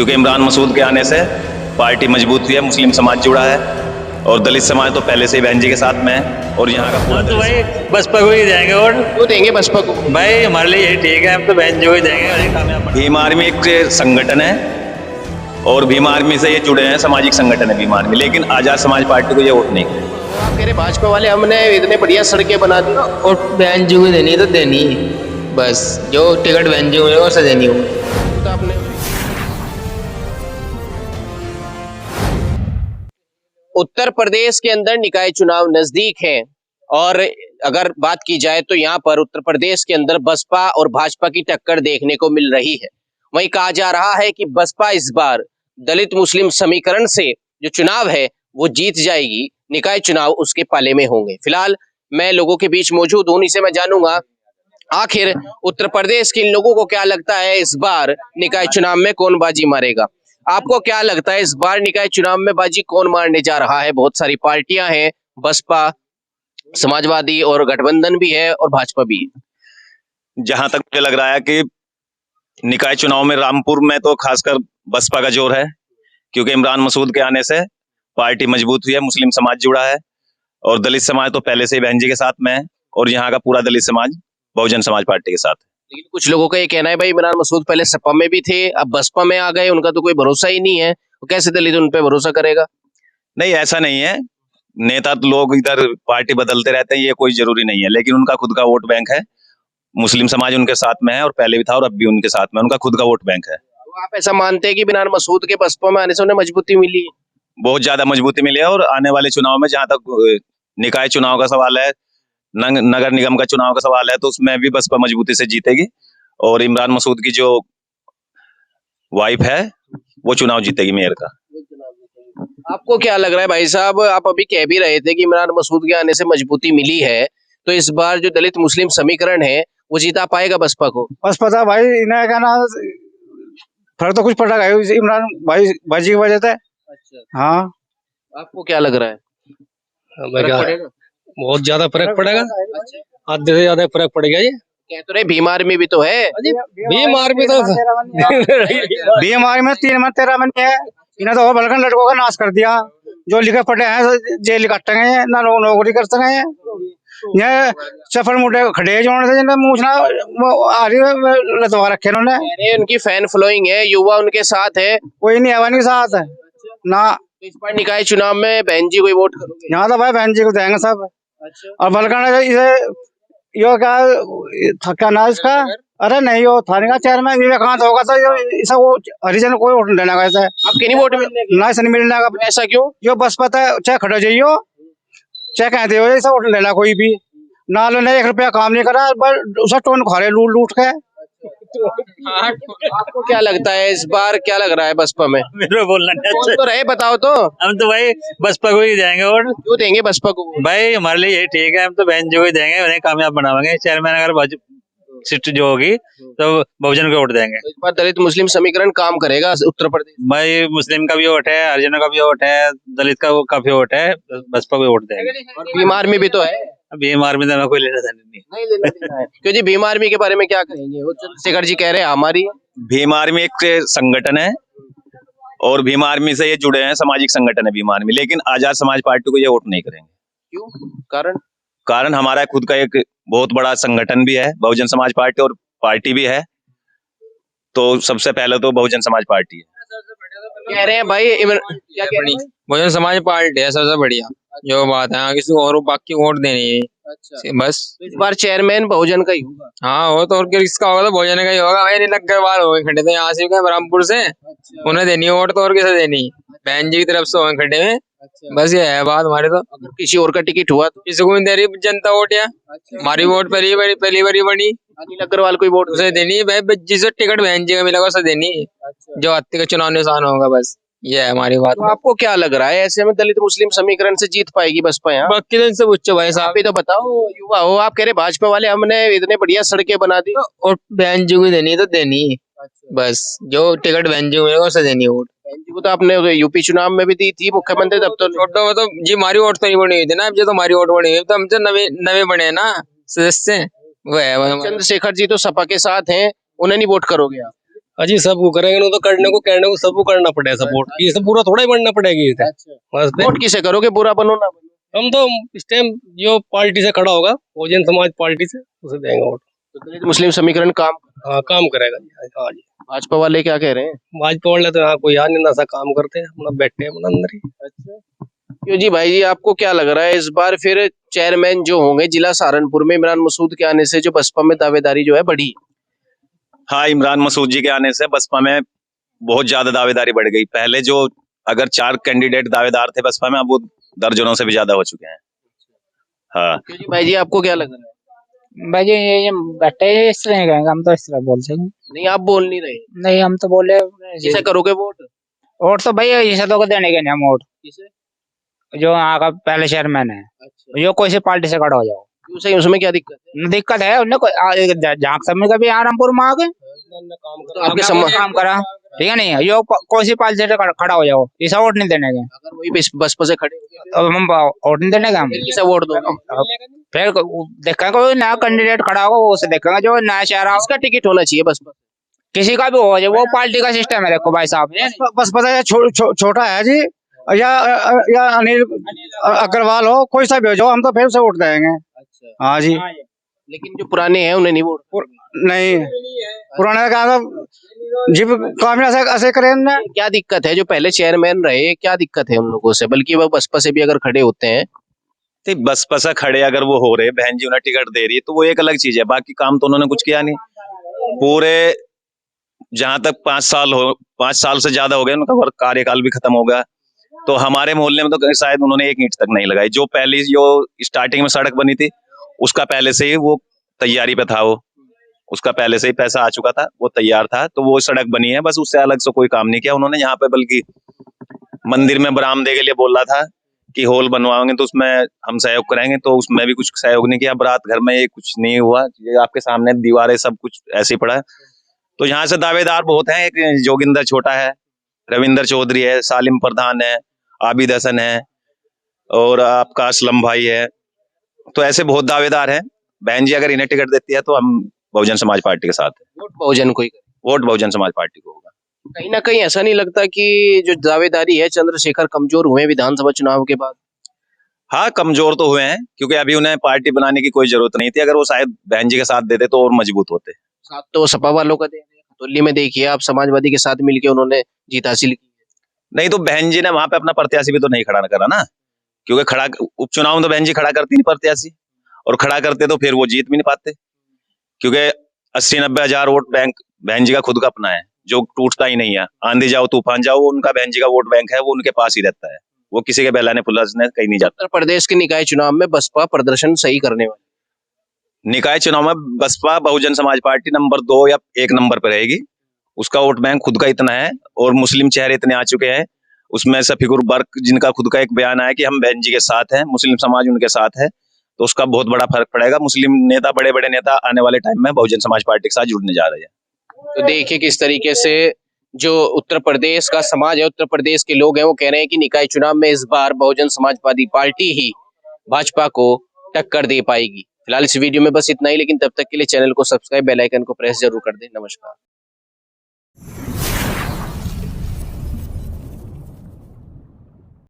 क्योंकि इमरान मसूद के आने से पार्टी मजबूत हुई है, मुस्लिम समाज जुड़ा है और दलित समाज तो पहले से ही बहन जी के साथ में है। और यहाँ का पूरा तो भाई बसपा को ही जाएंगे। और क्यों देंगे बसपा को? भाई हमारे लिए यही ठीक है, हम तो बहन जो ही जाएंगे और ये कामयाब। भीम आर्मी एक संगठन है और भीम आर्मी से ये जुड़े हैं, सामाजिक संगठन है भीम आर्मी, लेकिन आजाद समाज पार्टी को ये वोट नहीं करेंगे। आप कह रहे भाजपा वाले हमने इतने बढ़िया सड़कें बना दी, और बहन जी को देनी है तो देनी है, बस जो टिकट बहन जी को मिलेगा उसे देनी हो। तो आपने उत्तर प्रदेश के अंदर निकाय चुनाव नजदीक हैं और अगर बात की जाए तो यहाँ पर उत्तर प्रदेश के अंदर बसपा और भाजपा की टक्कर देखने को मिल रही है। वहीं कहा जा रहा है कि बसपा इस बार दलित मुस्लिम समीकरण से जो चुनाव है वो जीत जाएगी, निकाय चुनाव उसके पाले में होंगे। फिलहाल मैं लोगों के बीच मौजूद हूं, इसे मैं जानूंगा आखिर उत्तर प्रदेश के इन लोगों को क्या लगता है इस बार निकाय चुनाव में कौन बाजी मारेगा। आपको क्या लगता है इस बार निकाय चुनाव में बाजी कौन मारने जा रहा है? बहुत सारी पार्टियां हैं, बसपा, समाजवादी और गठबंधन भी है और भाजपा भी है। जहां तक मुझे लग रहा है कि निकाय चुनाव में रामपुर में तो खासकर बसपा का जोर है, क्योंकि इमरान मसूद के आने से पार्टी मजबूत हुई है, मुस्लिम समाज जुड़ा है और दलित समाज तो पहले से ही बहन जी के साथ में है और यहाँ का पूरा दलित समाज बहुजन समाज पार्टी के साथ है। लेकिन कुछ लोगों का ये कहना है भाई इमरान मसूद पहले सपा में भी थे, अब बसपा में आ गए, उनका तो कोई भरोसा ही नहीं है, तो कैसे दलित उन पे भरोसा करेगा? नहीं, ऐसा नहीं है। नेता तो लोग इधर पार्टी बदलते रहते हैं, ये कोई जरूरी नहीं है, लेकिन उनका खुद का वोट बैंक है। मुस्लिम समाज उनके साथ में है और पहले भी था और अब भी उनके साथ में, उनका खुद का वोट बैंक है। तो आप ऐसा मानते हैं कि इमरान मसूद के बसपा में आने से उन्हें मजबूती मिली है? बहुत ज्यादा मजबूती मिली है और आने वाले चुनाव में जहां तक निकाय चुनाव का सवाल है, नगर निगम का चुनाव का सवाल है, तो उसमें भी बसपा मजबूती से जीतेगी और इमरान मसूद की जो वाइफ है वो चुनाव जीतेगी मेयर का। आपको क्या लग रहा है भाई साहब, आप अभी कह भी रहे थे कि इमरान मसूद के आने से मजबूती मिली है, तो इस बार जो दलित मुस्लिम समीकरण है वो जीता पाएगा बसपा को? बस पता भाई इन्हें क्या ना फर्क तो कुछ पड़ा है इमरान भाई बाजी की वजह से। अच्छा, हाँ आपको क्या लग रहा है? फर्क पड़ेगा? बहुत ज्यादा फर्क पड़ेगा, अच्छा, आधे से ज्यादा फर्क पड़ गया। ये कह तो रहे भीम आर्मी भी तो है। भीम आर्मी तो भीम आर्मी में 3 मन 13 मन है, इन्हें तो बलगन लड़कों का नाश कर दिया, जो लिखे पढ़े हैं जेल काटे गए, ना नौकरी कर सके हैं, ये सफल मुंडे खड़े जो जिन्हें मूछना आ रही लतवा रखे इन्होंने। अरे उनकी फैन फॉलोइंग है, युवा उनके साथ है। कोई नहीं है के साथ है ना। तो इस बार निकाय चुनाव में बहन जी को ही वोट करोगे? यहाँ तो भाई बहन जी को देंगे सब। अच्छा, और बलगन इसे यो क्या ना इसका, अरे नहीं वो थाने का चेयरमैन विवेकानंद होगा तो इसे वो हरिजन कोई वोट देना का ऐसा आपके नहीं वोट मिलने? ना इसे नहीं मिलने का। ऐसा क्यों? जो बस पता है चाहे खड़े जाइयो चाहे कहते हो ऐसा वोट लेना कोई भी ना लो, नहीं 1 रुपया काम नहीं करा बस उसे टोन खा रहे लूट लूट के। आपको क्या लगता है इस बार क्या लग रहा है बसपा में? मेरे बोलना नहीं कौन अच्छा। तो रहे बताओ तो। हम तो भाई बसपा को ही जाएंगे। और क्यों देंगे बसपा को? भाई हमारे लिए यही ठीक है, हम तो बहन जो ही देंगे, उन्हें कामयाब बनाएंगे। चेयरमैन अगर सीट जो होगी तो बहुजन को वोट देंगे। तो इस बार दलित मुस्लिम समीकरण काम करेगा उत्तर प्रदेश? भाई मुस्लिम का भी वोट है, हरिजनों का भी वोट है, दलित का काफी वोट है, बसपा को वोट देंगे। और भीम आर्मी भी तो है। भीम आर्मी में कोई लेना देना नहीं। नहीं लेना देना है क्यों जी? भीम आर्मी के बारे में क्या कहेंगे? वो चंद्रशेखर जी कह रहे हैं हमारी है। भीम आर्मी एक संगठन है और भीम आर्मी से ये जुड़े हैं, सामाजिक संगठन है भीम आर्मी, लेकिन आजाद समाज पार्टी को ये वोट नहीं करेंगे। क्यों? कारण? कारण हमारा खुद का एक बहुत बड़ा संगठन भी है, बहुजन समाज पार्टी, और पार्टी भी है, तो सबसे पहले तो बहुजन समाज पार्टी है। कह रहे हैं भाई क्या कह रहे हैं? बहुजन समाज पार्टी है सबसे बढ़िया जो बात है, किसी को और बाकी वोट देनी है अच्छा, बस। तो इस बार चेयरमैन बहुजन का ही होगा? हाँ वो तो और किसका होगा, तो बहुजन का ही होगा भाई। नहीं लग गए बार हो गए खड़े थे यहाँ से रामपुर से, अच्छा, उन्हें देनी है वोट तो और किसे देनी, बहन जी की तरफ से हो खड़े में, अच्छा। बस ये है बात हमारे। तो अगर किसी और का टिकट हुआ तो? किसी को नहीं दे रही जनता वोट, या हमारी वोट पहली बारी बनी, अनिल अग्रवाल को वोट उसे देनी है भाई, जिसे टिकट बहन जी का मिलेगा उसे देनी है, अच्छा। जो हत्या का चुनाव निशान होगा, बस ये है हमारी बात। तो आपको क्या लग रहा है ऐसे में दलित मुस्लिम समीकरण से जीत पाएगी बसपा यहाँ? बाकी दिन से पूछो भाई आप साहब। ही तो बताओ, युवा हो आप, कह रहे भाजपा वाले हमने इतने बढ़िया सड़कें बना दी। और बहन जी को देनी है तो देनी है, बस जो टिकट बहन जी को मिलेगा उसे देनी है वोट। बहन जी को तो आपने यूपी चुनाव में भी दी थी, मुख्यमंत्री तब तो छोटो में तो जी हमारी वोट तो नहीं बनी हुई थी ना, अब जो तो हमारी वोट बनी हुई तो हम तो नवे बने हैं ना सदस्य, वो है। चंद्रशेखर जी तो सपा के साथ हैं, उन्हें नहीं वोट करोगे आप? अजी सबको करेंगे ना, तो करने को कहने को सबको करना पड़ेगा सपोर्ट, ये सब पूरा थोड़ा ही बनना पड़ेगी इसे। बस पे वोट किसे करोगे, बुरा बनो ना बनो? हम तो इस टाइम जो पार्टी से खड़ा होगा, बहुजन समाज पार्टी से, उसे देंगे वोट। तो दलित मुस्लिम समीकरण काम, हाँ काम करेगा जी। हाँ जी, भाजपा वाले क्या कह रहे हैं? भाजपा वाले तो यहाँ कोई यार नहीं, नशा काम करते हैं, अपना बैठे हैं अपना अंदर ही। क्यों जी भाई जी, आपको क्या लग रहा है इस बार फिर चेयरमैन जो होंगे जिला सहारनपुर में, इमरान मसूद के आने से जो बसपा में दावेदारी जो है बढ़ी? हाँ, इमरान मसूद जी के आने से बसपा में बहुत ज्यादा दावेदारी बढ़ गई। पहले जो अगर 4 कैंडिडेट दावेदार थे बसपा में, अब वो दर्जनों से भी ज्यादा हो चुके हैं। हाँ, क्यों जी भाई जी, आपको क्या लग रहा है? भाई ये बैठे इस तरह कहेंगे, हम तो इस तरह बोल सकें। नहीं, आप बोल नहीं रहे। नहीं, हम तो बोले किसे करोगे वोट? वोट तो भैया इसे तो देने के नहीं हम वोट, किसे? जो यहाँ का पहले चेयरमैन है, अच्छा, जो कोई सी पार्टी से खड़ा हो जाओ। क्यों सही, उसमें क्या दिक्कत है? दिक्कत है उन्हें झांक समय का भी यहाँ रामपुर में आ गए, तो आपके काम करा, ठीक है नहीं, जो कोई सी पार्टी से खड़ा हो जाओ, इसे वोट नहीं देने के। अगर वही बसपा से खड़े हो गए, अब हम वोट नहीं देने का, हम फिर किसे वोट दोगे? फिर देखेंगे कोई नया कैंडिडेट खड़ा होगा, वो उसे देखेंगे, जो नया चेहरा किसका टिकट होना चाहिए बसपा? किसी का भी हो जाए, वो पार्टी का सिस्टम है। देखो भाई साहब, बस पता है छोटा है जी, या अनिल अग्रवाल हो, कोई सा भी हो, जो हम तो फिर से वोट देंगे। अच्छा, हाँ जी, लेकिन जो पुराने हैं उन्हें नहीं वोट? नहीं पुराने का जी काम ऐसे करें ना। क्या दिक्कत है, जो पहले चेयरमैन रहे, क्या दिक्कत है उन लोगों से? बल्कि वो बसपा से भी अगर खड़े होते हैं, तो बसपा से खड़े अगर वो हो रहे, बहन जी उन्हें टिकट दे रही है, तो वो एक अलग चीज है। बाकी काम तो उन्होंने कुछ किया नहीं। पूरे जहां तक 5 साल से ज्यादा हो गए उनका वर्क कार्यकाल भी खत्म हो गया, तो हमारे मोहल्ले में तो शायद उन्होंने एक ईंट तक नहीं लगाई। जो पहली जो स्टार्टिंग में सड़क बनी थी, उसका पहले से ही वो तैयारी पे था, वो उसका पहले से ही पैसा आ चुका था, वो तैयार था, तो वो सड़क बनी है, बस उससे अलग से कोई काम नहीं किया उन्होंने यहाँ पे। बल्कि मंदिर में बरामदे के लिए बोल रहा था कि हॉल बनवाएंगे तो उसमें हम सहयोग करेंगे, तो उसमें भी कुछ सहयोग नहीं किया। बारात घर में ये कुछ नहीं हुआ, ये आपके सामने दीवारें सब कुछ ऐसे ही पड़ा है। तो यहाँ से दावेदार बहुत हैं, एक जोगिंदर छोटा है, रविंदर चौधरी है, सालिम प्रधान है, आबिद हसन है, और आपका असलम भाई है। तो ऐसे बहुत दावेदार हैं। बहन जी अगर इन्हें टिकट देती है तो हम बहुजन समाज पार्टी के साथ है। वोट बहुजन को ही करें। वोट बहुजन समाज पार्टी को होगा। कहीं ना कहीं ऐसा नहीं लगता कि जो दावेदारी है चंद्रशेखर कमजोर हुए विधानसभा चुनाव के बाद? हाँ, कमजोर तो हुए हैं, क्योंकि अभी उन्हें पार्टी बनाने की कोई जरूरत नहीं थी। अगर वो शायद बहन जी के साथ देते तो और मजबूत होते। साथ तो सपा वालों का दे रहे हैं, दिल्ली में देखिए आप, समाजवादी के साथ मिलकर उन्होंने जीत हासिल की। नहीं तो बहन जी ने वहां पे अपना प्रत्याशी भी तो नहीं खड़ा करा ना, क्योंकि खड़ा उपचुनाव में तो बहन जी खड़ा करती नहीं प्रत्याशी, और खड़ा करते तो फिर वो जीत भी नहीं पाते, क्योंकि 80-90 हजार वोट बैंक बहन जी का खुद का अपना है, जो टूटता ही नहीं है। आंधी जाओ तूफान जाओ, उनका बहन जी का वोट बैंक है, वो उनके पास ही रहता है, वो किसी के बहलाने फुलाने कहीं नहीं जाता। उत्तर प्रदेश के निकाय चुनाव में बसपा प्रदर्शन सही करने वाली, निकाय चुनाव में बसपा बहुजन समाज पार्टी नंबर 2 या 1 नंबर पर रहेगी। उसका वोट बैंक खुद का इतना है, और मुस्लिम चेहरे इतने आ चुके हैं उसमें शफीकुर बर्क, जिनका खुद का एक बयान आया कि हम बहन जी के साथ हैं, मुस्लिम समाज उनके साथ है, तो उसका बहुत बड़ा फर्क पड़ेगा। मुस्लिम नेता, बड़े बड़े नेता आने वाले टाइम में बहुजन समाज पार्टी के साथ जुड़ने जा रहे हैं। तो देखिए किस तरीके से जो उत्तर प्रदेश का समाज है, उत्तर प्रदेश के लोग हैं, वो कह रहे हैं कि निकाय चुनाव में इस बार बहुजन समाजवादी पार्टी ही भाजपा को टक्कर दे पाएगी। फिलहाल इस वीडियो में बस इतना ही, लेकिन तब तक के लिए चैनल को सब्सक्राइब, बेल आइकन को प्रेस जरूर कर दें। नमस्कार।